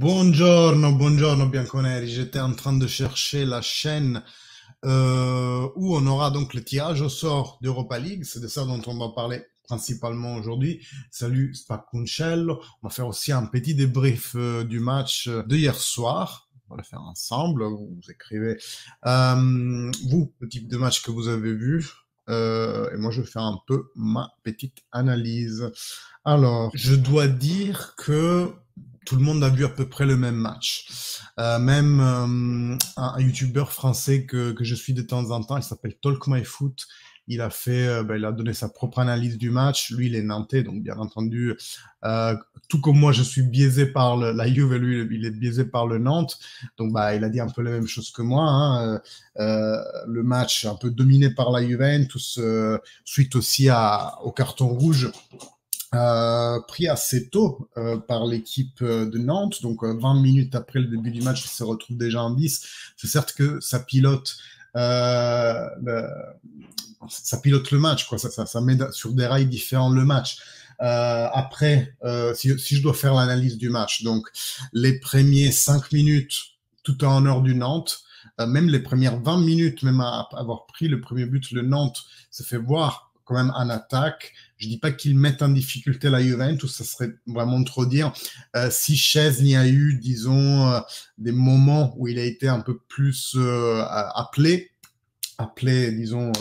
Buongiorno, buongiorno Bianconeri. J'étais en train de chercher la chaîne où on aura donc le tirage au sort d'Europa League. C'est de ça dont on va parler principalement aujourd'hui. Salut Spacuncello. On va faire aussi un petit débrief du match de hier soir. On va le faire ensemble. Vous écrivez vous, le type de match que vous avez vu. Et moi, je vais faire un peu ma petite analyse. Alors, je dois dire que tout le monde a vu à peu près le même match. Même un youtubeur français que je suis de temps en temps, il s'appelle Talk My Foot. Il a fait, il a donné sa propre analyse du match. Lui, il est nantais, donc bien entendu, tout comme moi, je suis biaisé par la Juve, lui, il est biaisé par le Nantes. Donc, il a dit un peu la même chose que moi. Hein. Le match un peu dominé par la Juventus, suite aussi au carton rouge. Pris assez tôt par l'équipe de Nantes, donc 20 minutes après le début du match, il se retrouve déjà en 10. C'est certes que ça pilote le match, quoi. Ça met sur des rails différents le match. Après, si je dois faire l'analyse du match, donc les premiers 5 minutes, tout en honneur du Nantes, même les premières 20 minutes, même à avoir pris le premier but, le Nantes se fait voir quand même en attaque. Je dis pas qu'ils mettent en difficulté la Juventus, ça serait vraiment trop dire. Si Szczesny a eu, disons, des moments où il a été un peu plus appelé, disons,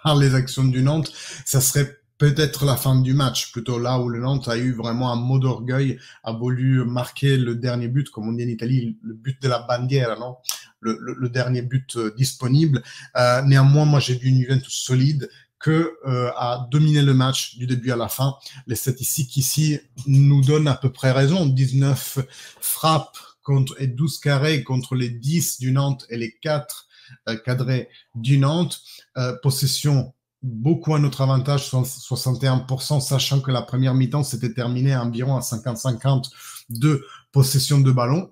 par les actions du Nantes, ça serait peut-être la fin du match, plutôt là où le Nantes a eu vraiment un mot d'orgueil, a voulu marquer le dernier but, comme on dit en Italie, le but de la bandiera, non? Le dernier but disponible. Néanmoins, moi j'ai vu une Juventus solide, a dominé le match du début à la fin. Les statistiques ici nous donnent à peu près raison. 19 frappes et 12 carrés contre les 10 du Nantes et les 4 cadrés du Nantes. Possession beaucoup à notre avantage, 61%, sachant que la première mi-temps s'était terminée environ à 50-50 de possession de ballon.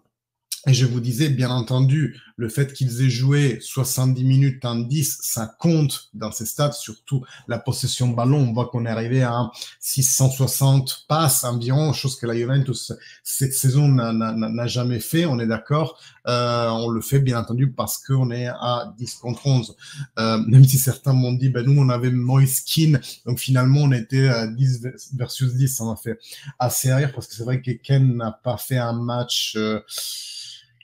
Et je vous disais, bien entendu, le fait qu'ils aient joué 70 minutes en 10, ça compte dans ces stats, surtout la possession de ballon. On voit qu'on est arrivé à 660 passes environ, chose que la Juventus cette saison n'a jamais fait, on est d'accord. On le fait bien entendu parce qu'on est à 10 contre 11. Même si certains m'ont dit, nous on avait Moise Kean, donc finalement on était à 10 versus 10, ça m'a fait assez rire parce que c'est vrai que Ken n'a pas fait un match...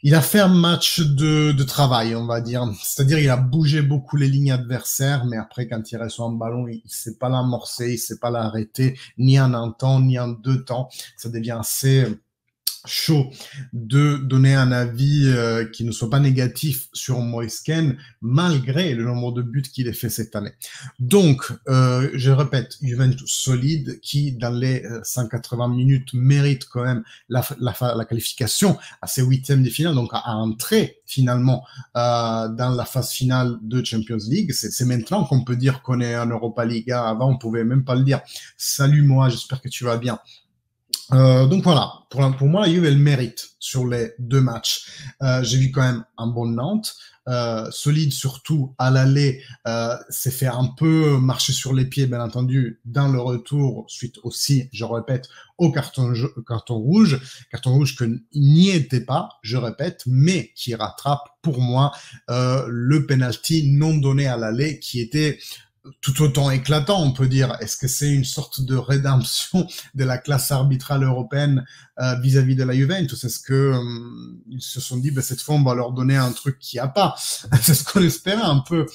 Il a fait un match de travail, on va dire. C'est-à-dire, il a bougé beaucoup les lignes adversaires, mais après, quand il reçoit un ballon, il sait pas l'amorcer, il sait pas l'arrêter, ni en un temps, ni en deux temps. Ça devient assez chaud de donner un avis qui ne soit pas négatif sur Moise Kean, malgré le nombre de buts qu'il a fait cette année. Donc, je répète, Juventus solide, qui dans les 180 minutes mérite quand même la qualification à ses huitièmes de finale, donc à entrer finalement dans la phase finale de Champions League. C'est maintenant qu'on peut dire qu'on est en Europa League. Avant, on pouvait même pas le dire. Salut moi, j'espère que tu vas bien. Donc voilà, pour moi, la Juve, elle mérite sur les deux matchs. J'ai vu quand même un bon Nantes, solide surtout à l'aller, s'est fait un peu marcher sur les pieds, bien entendu, dans le retour, suite aussi, je répète, au carton rouge que n'y était pas, je répète, mais qui rattrape pour moi le penalty non donné à l'aller qui était tout autant éclatant, on peut dire. Est-ce que c'est une sorte de rédemption de la classe arbitrale européenne vis-à-vis de la Juventus? Est-ce que ils se sont dit, cette fois, on va leur donner un truc qu'il n'y a pas? C'est ce qu'on espérait un peu,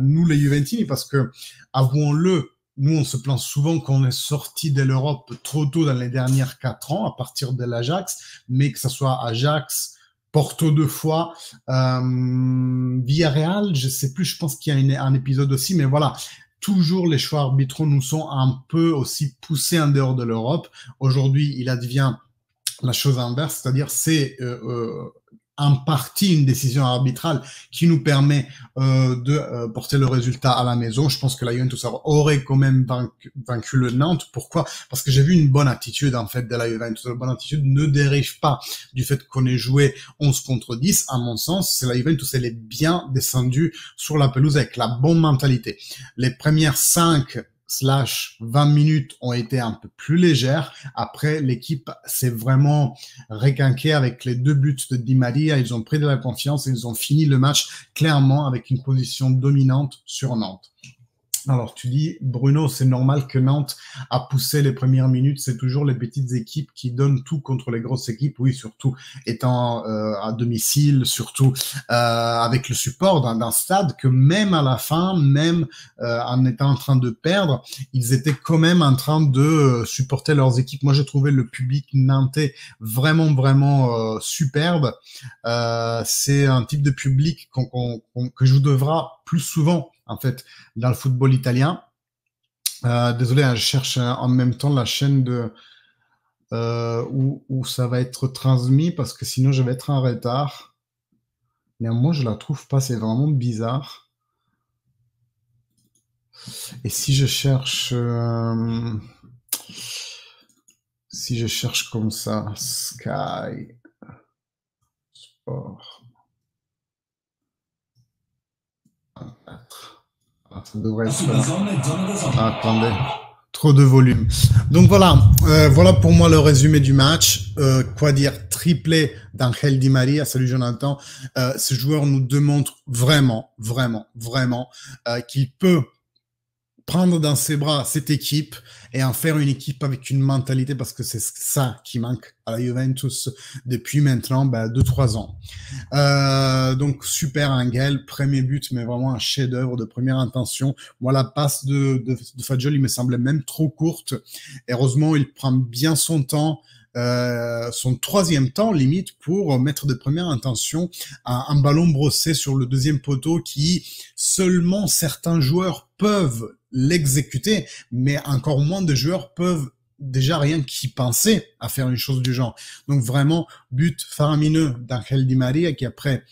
nous, les Juventini, parce que, avouons-le, nous, on se plaint souvent qu'on est sorti de l'Europe trop tôt dans les dernières 4 ans, à partir de l'Ajax, mais que ça soit Ajax, Porto 2 fois, Villarreal, je sais plus, je pense qu'il y a un épisode aussi, mais voilà, toujours les choix arbitraux nous sont un peu aussi poussés en dehors de l'Europe. Aujourd'hui, il advient la chose inverse, c'est-à-dire c'est en partie une décision arbitrale qui nous permet de porter le résultat à la maison. Je pense que la Juventus aurait quand même vaincu le Nantes. Pourquoi? Parce que j'ai vu une bonne attitude en fait de la Juventus. La bonne attitude ne dérive pas du fait qu'on ait joué 11 contre 10. À mon sens, c'est la Juventus, elle est bien descendue sur la pelouse avec la bonne mentalité. Les premières 5 20 minutes ont été un peu plus légères. Après, l'équipe s'est vraiment requinquée avec les 2 buts de Di Maria. Ils ont pris de la confiance et ils ont fini le match clairement avec une position dominante sur Nantes. Alors, tu dis, Bruno, c'est normal que Nantes a poussé les premières minutes. C'est toujours les petites équipes qui donnent tout contre les grosses équipes. Oui, surtout étant à domicile, surtout avec le support d'un stade que même à la fin, même en étant en train de perdre, ils étaient quand même en train de supporter leurs équipes. Moi, j'ai trouvé le public nantais vraiment, vraiment superbe. C'est un type de public que je vous devrai plus souvent en fait, dans le football italien. Désolé, je cherche en même temps la chaîne où ça va être transmis parce que sinon je vais être en retard. Néanmoins, je la trouve pas, c'est vraiment bizarre. Et si je cherche comme ça, Sky Sport. Ça devrait être... attendez, trop de volume. Donc voilà, voilà pour moi le résumé du match. Quoi dire, triplé d'Angel Di Maria. Salut Jonathan. Ce joueur nous démontre vraiment, vraiment, vraiment qu'il peut prendre dans ses bras cette équipe et en faire une équipe avec une mentalité, parce que c'est ça qui manque à la Juventus depuis maintenant 2-3 ans. Donc super Angel, premier but, mais vraiment un chef-d'œuvre de première intention. Moi, la passe de Fagioli me semblait même trop courte. Heureusement, il prend bien son temps. Son troisième temps limite pour mettre de première intention un ballon brossé sur le deuxième poteau qui seulement certains joueurs peuvent l'exécuter, mais encore moins de joueurs peuvent déjà rien qu'y penser à faire une chose du genre. Donc vraiment, but faramineux d'Angel Di Maria qui après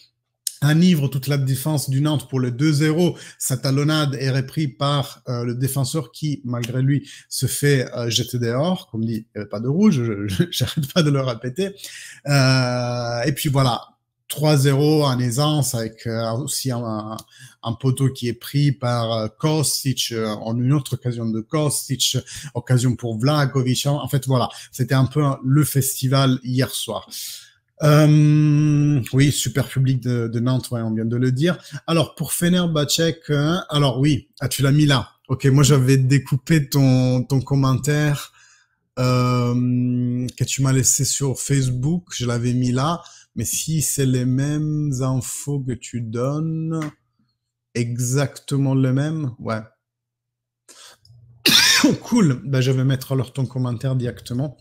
enivre toute la défense du Nantes pour le 2-0. Sa talonnade est reprise par le défenseur qui, malgré lui, se fait jeter dehors. Comme dit, il n'y avait pas de rouge, j'arrête pas de le répéter. Et puis voilà, 3-0 en aisance avec aussi un poteau qui est pris par Kostic en une autre occasion de Kostic, occasion pour Vlahovic. En fait, voilà, c'était un peu le festival hier soir. Oui, super public de Nantes, ouais, on vient de le dire. Alors, pour Fenerbahçe, alors oui, tu l'as mis là. Ok, moi j'avais découpé ton commentaire que tu m'as laissé sur Facebook, je l'avais mis là. Mais si c'est les mêmes infos que tu donnes, exactement le même, ouais. Cool, je vais mettre alors ton commentaire directement.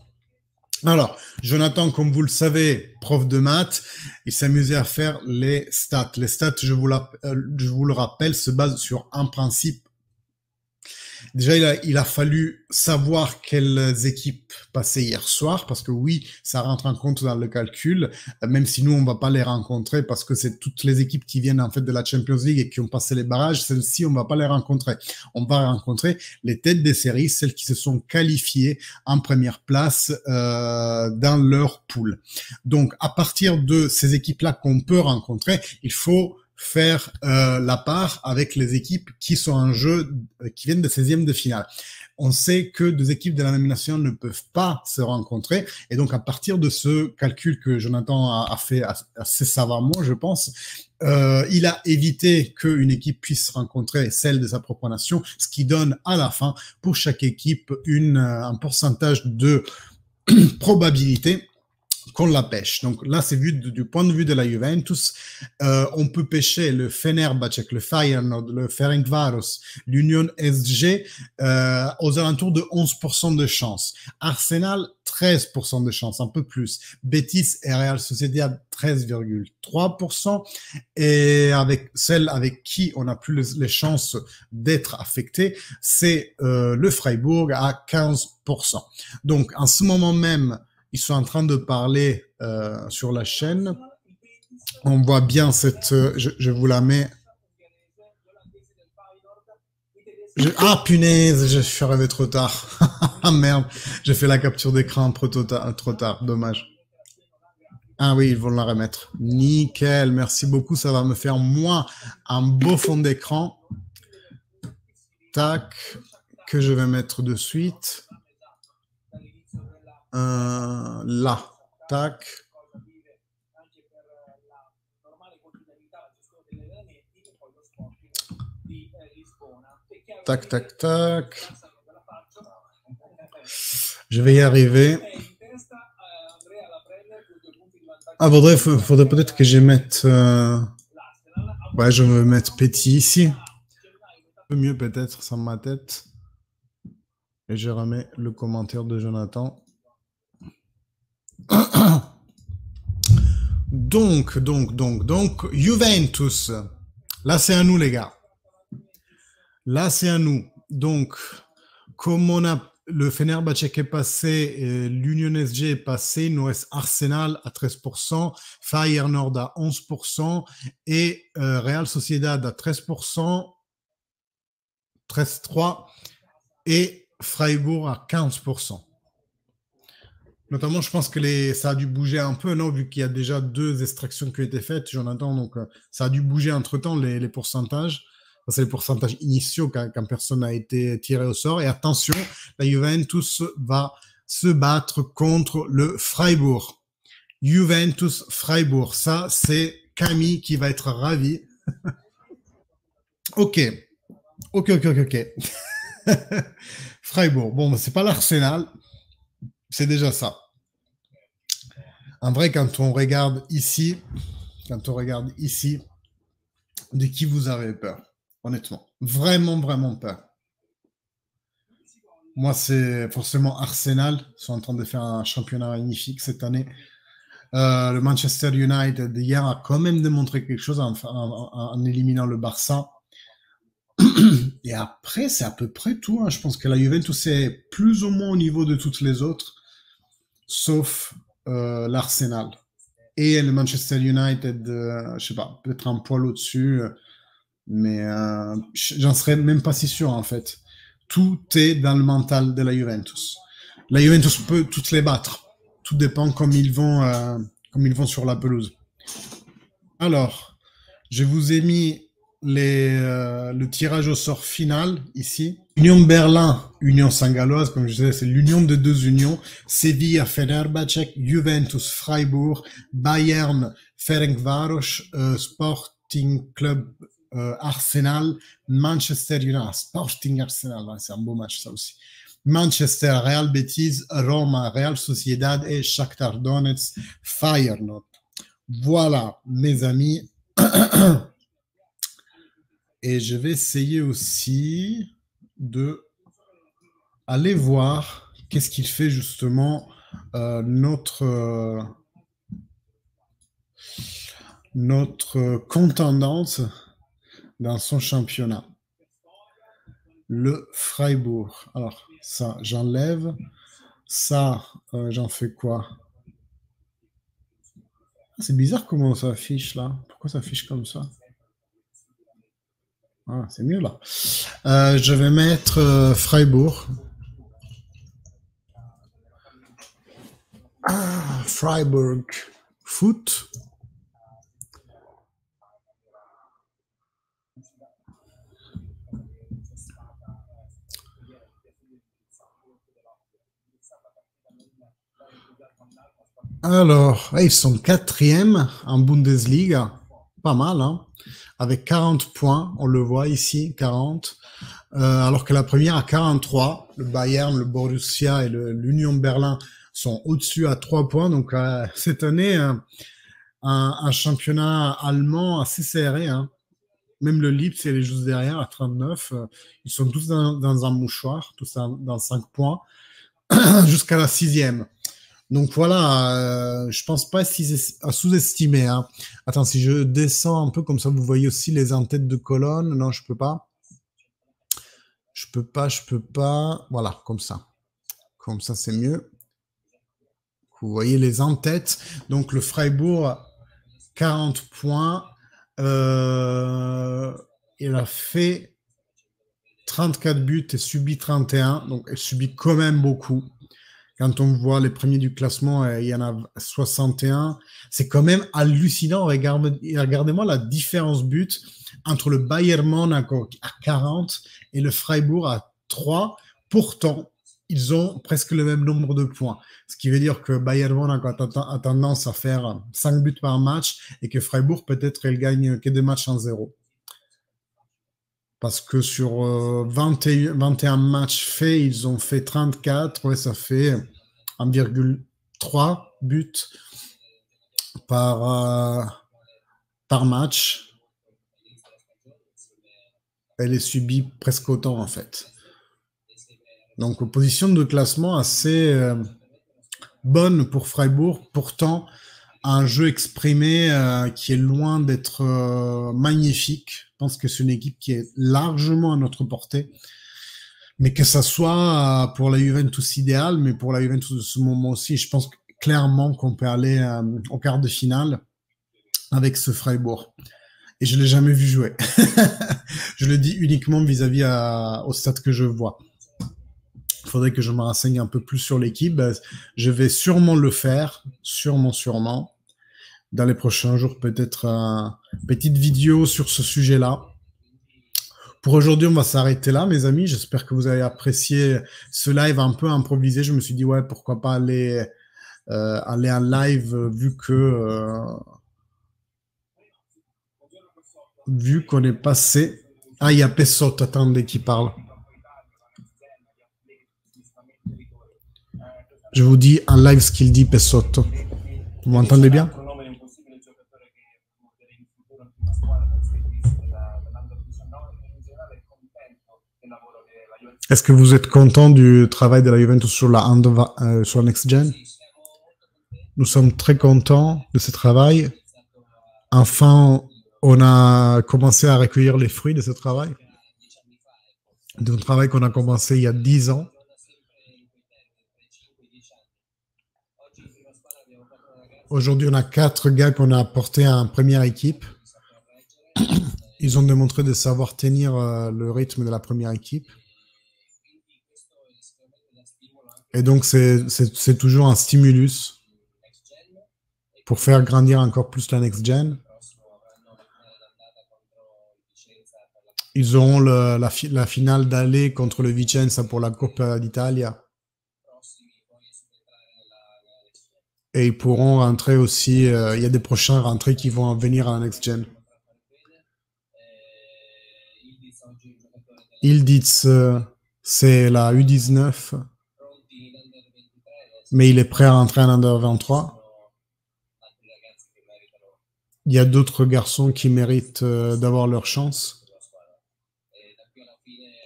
Alors, Jonathan, comme vous le savez, prof de maths, il s'amusait à faire les stats. Les stats, je vous le rappelle, se basent sur un principe. Déjà, il a fallu savoir quelles équipes passaient hier soir, parce que oui, ça rentre en compte dans le calcul, même si nous, on va pas les rencontrer, parce que c'est toutes les équipes qui viennent en fait de la Champions League et qui ont passé les barrages, celles-ci, on va pas les rencontrer. On va rencontrer les têtes des séries, celles qui se sont qualifiées en première place dans leur poule. Donc, à partir de ces équipes-là qu'on peut rencontrer, il faut faire la part avec les équipes qui sont en jeu, qui viennent de 16e de finale. On sait que deux équipes de la même nation ne peuvent pas se rencontrer. Et donc, à partir de ce calcul que Jonathan a fait assez savamment, je pense, il a évité qu'une équipe puisse rencontrer celle de sa propre nation, ce qui donne à la fin, pour chaque équipe, un pourcentage de probabilité qu'on la pêche. Donc là, c'est vu du point de vue de la Juventus. On peut pêcher le Fenerbahçe, le Feyenoord, le Ferencváros, l'Union SG aux alentours de 11% de chance. Arsenal, 13% de chance, un peu plus. Betis et Real Sociedad, 13,3%. Et avec celle avec qui on a plus les chances d'être affecté, c'est le Freiburg à 15%. Donc, en ce moment même, ils sont en train de parler sur la chaîne. On voit bien cette... je vous la mets. Ah, punaise, je suis arrivé trop tard. Ah, merde, j'ai fait la capture d'écran trop tard, dommage. Ah oui, ils vont la remettre. Nickel, merci beaucoup. Ça va me faire, moi, un beau fond d'écran. Tac, que je vais mettre de suite. Là, tac. Tac, tac, tac. Je vais y arriver. Ah, faudrait peut-être que je mette... Ouais, je vais mettre Petit ici. Un peu mieux peut-être, sans ma tête. Et je remets le commentaire de Jonathan. Donc, Juventus. Là, c'est à nous, les gars. Là, c'est à nous. Donc, comme on a le Fenerbahçe qui est passé, l'Union SG est passé, il nous reste Arsenal à 13%, Feyenoord à 11% et Real Sociedad à 13%, 13,3% et Freiburg à 15%. Notamment, je pense que ça a dû bouger un peu, non, vu qu'il y a déjà 2 extractions qui ont été faites, Jonathan, donc ça a dû bouger entre-temps, les pourcentages. C'est les pourcentages initiaux quand personne n'a été tiré au sort. Et attention, la Juventus va se battre contre le Freiburg. Juventus-Freiburg, ça, c'est Camille qui va être ravi. Ok. Freiburg, bon, c'est pas l'Arsenal, c'est déjà ça. En vrai, quand on regarde ici, de qui vous avez peur? Honnêtement, vraiment peur. Moi, c'est forcément Arsenal. Ils sont en train de faire un championnat magnifique cette année. Le Manchester United hier a quand même démontré quelque chose en éliminant le Barça. Et après, c'est à peu près tout. Hein. Je pense que la Juventus est plus ou moins au niveau de toutes les autres, sauf l'Arsenal. Et le Manchester United, je sais pas, peut-être un poil au-dessus. Mais j'en serais même pas si sûr en fait. Tout est dans le mental de la Juventus. La Juventus peut toutes les battre. Tout dépend comme ils vont sur la pelouse. Alors, je vous ai mis le tirage au sort final ici. Union Berlin, Union Saint-Galloise, comme je disais, c'est l'union de 2 unions. Sevilla, Fenerbahçe, Juventus, Freiburg, Bayern, Ferencváros, Sporting Club Arsenal, Manchester United, Sporting Arsenal, c'est un beau match ça aussi. Manchester, Real Betis, Roma, Real Sociedad et Shakhtar Donetsk, Feyenoord. Voilà, mes amis. Et je vais essayer aussi de aller voir qu'est-ce qu'il fait justement notre contendance dans son championnat. Le Freiburg. Alors, ça, j'enlève. Ça, j'en fais quoi? C'est bizarre comment ça affiche là. Pourquoi ça affiche comme ça? Ah, c'est mieux là. Je vais mettre Freiburg. Freiburg foot. Alors, ils sont 4e en Bundesliga. Pas mal, hein? Avec 40 points, on le voit ici, 40. Alors que la première a 43. Le Bayern, le Borussia et l'Union Berlin sont au-dessus à 3 points. Donc, cette année, un championnat allemand assez serré. Hein. Même le Leipzig, c'est juste derrière, à 39. Ils sont tous dans un mouchoir, tous dans 5 points, jusqu'à la 6e. Donc voilà, je pense pas à sous-estimer. Hein. Attends, si je descends un peu, comme ça vous voyez aussi les en-têtes de colonne. Non, je peux pas. Je peux pas. Voilà, comme ça. Comme ça, c'est mieux. Vous voyez les en-têtes. Donc le Freiburg, 40 points. Il a fait 34 buts et subi 31. Donc elle subit quand même beaucoup. Quand on voit les premiers du classement, il y en a 61. C'est quand même hallucinant. Regardez-moi la différence but entre le Bayern Monaco à 40 et le Freiburg à 3. Pourtant, ils ont presque le même nombre de points. Ce qui veut dire que Bayern Monaco a tendance à faire 5 buts par match et que Freiburg, peut-être, elle gagne que des matchs en 0. Parce que sur 21 matchs faits, ils ont fait 34. Ouais, ça fait 1,3 buts par match. Elle est subie presque autant, en fait. Donc, position de classement assez bonne pour Freiburg. Pourtant, un jeu exprimé qui est loin d'être magnifique. Je pense que c'est une équipe qui est largement à notre portée. Mais que ça soit pour la Juventus idéale, mais pour la Juventus de ce moment aussi, je pense clairement qu'on peut aller au quart de finale avec ce Freiburg. Et je ne l'ai jamais vu jouer. Je le dis uniquement vis-à-vis au stade que je vois. Il faudrait que je me renseigne un peu plus sur l'équipe. Je vais sûrement le faire, sûrement. Dans les prochains jours, peut-être une petite vidéo sur ce sujet-là. Pour aujourd'hui, on va s'arrêter là, mes amis. J'espère que vous avez apprécié ce live un peu improvisé. Je me suis dit, ouais, pourquoi pas aller en live vu qu'on est passé. Ah, il y a Pessot, attendez, qui parle. Je vous dis en live ce qu'il dit, Pessot. Vous m'entendez bien? Est-ce que vous êtes content du travail de la Juventus sur la Next Gen? Nous sommes très contents de ce travail. Enfin, on a commencé à recueillir les fruits de ce travail. D'un travail qu'on a commencé il y a 10 ans. Aujourd'hui, on a 4 gars qu'on a apportés en première équipe. Ils ont démontré de savoir tenir le rythme de la première équipe. Et donc, c'est toujours un stimulus pour faire grandir encore plus la Next Gen. Ils auront la finale d'aller contre le Vicenza pour la Coppa d'Italia. Et ils pourront rentrer aussi, il y a des prochains rentrées qui vont venir à la Next Gen. Ildiz, c'est la U19, mais il est prêt à rentrer en Under 23. Il y a d'autres garçons qui méritent d'avoir leur chance.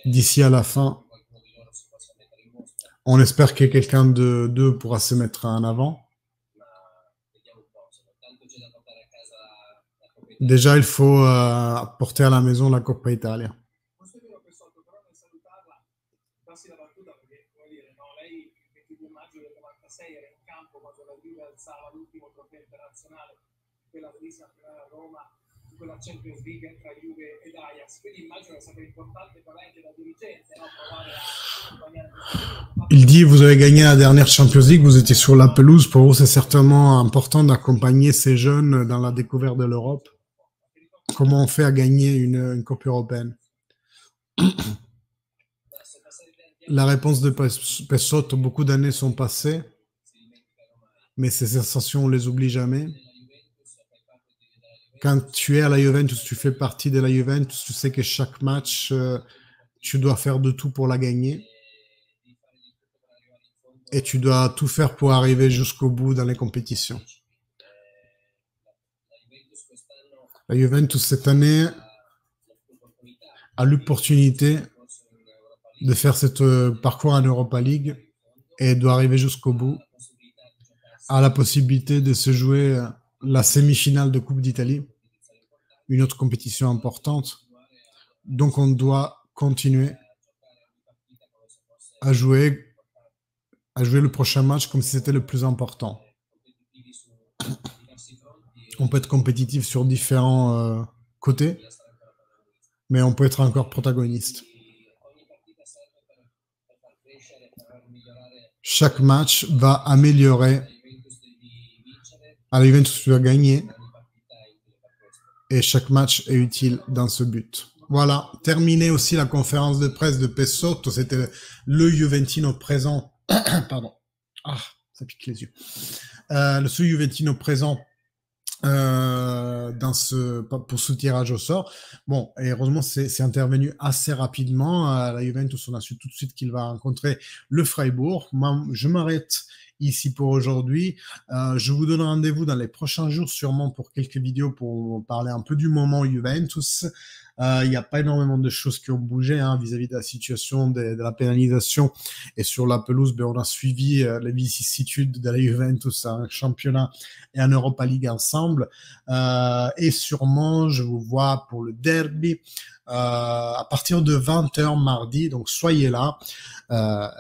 D'ici à la fin, on espère que quelqu'un d'eux pourra se mettre en avant. Déjà, il faut porter à la maison la Coppa Italia. Il dit, vous avez gagné la dernière Champions League, vous étiez sur la pelouse. Pour vous, c'est certainement important d'accompagner ces jeunes dans la découverte de l'Europe. Comment on fait à gagner une Coupe européenne? La réponse de Pessot, beaucoup d'années sont passées, mais ces sensations, on les oublie jamais. Quand tu es à la Juventus, tu fais partie de la Juventus, tu sais que chaque match, tu dois faire de tout pour la gagner. Et tu dois tout faire pour arriver jusqu'au bout dans les compétitions. La Juventus, cette année, a l'opportunité de faire ce parcours en Europa League et doit arriver jusqu'au bout. A la possibilité de se jouer la semi-finale de Coupe d'Italie, une autre compétition importante. Donc, on doit continuer à jouer le prochain match comme si c'était le plus important. On peut être compétitif sur différents côtés, mais on peut être encore protagoniste. Chaque match va améliorer. À la Juventus, tu dois gagner. Et chaque match est utile dans ce but. Voilà, terminé aussi la conférence de presse de Pessotto, c'était le Juventino présent, pardon, ah, ça pique les yeux, le Juventino présent pour ce tirage au sort. Bon, et heureusement, c'est intervenu assez rapidement. La Juventus, on a su tout de suite qu'il va rencontrer le Freiburg. Moi, je m'arrête ici pour aujourd'hui. Je vous donne rendez-vous dans les prochains jours, sûrement pour quelques vidéos pour parler un peu du moment Juventus. Il n'y a pas énormément de choses qui ont bougé vis-à-vis de la situation de la pénalisation. Et sur la pelouse, on a suivi les vicissitudes de la Juventus en championnat et en Europa League ensemble. Et sûrement, je vous vois pour le derby à partir de 20h mardi. Donc, soyez là.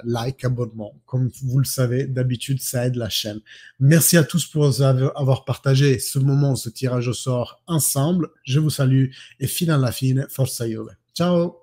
Like, abonnement. Comme vous le savez, d'habitude, ça aide la chaîne. Merci à tous pour avoir partagé ce moment, ce tirage au sort ensemble. Je vous salue et fine alla fine, forza Juve. Ciao!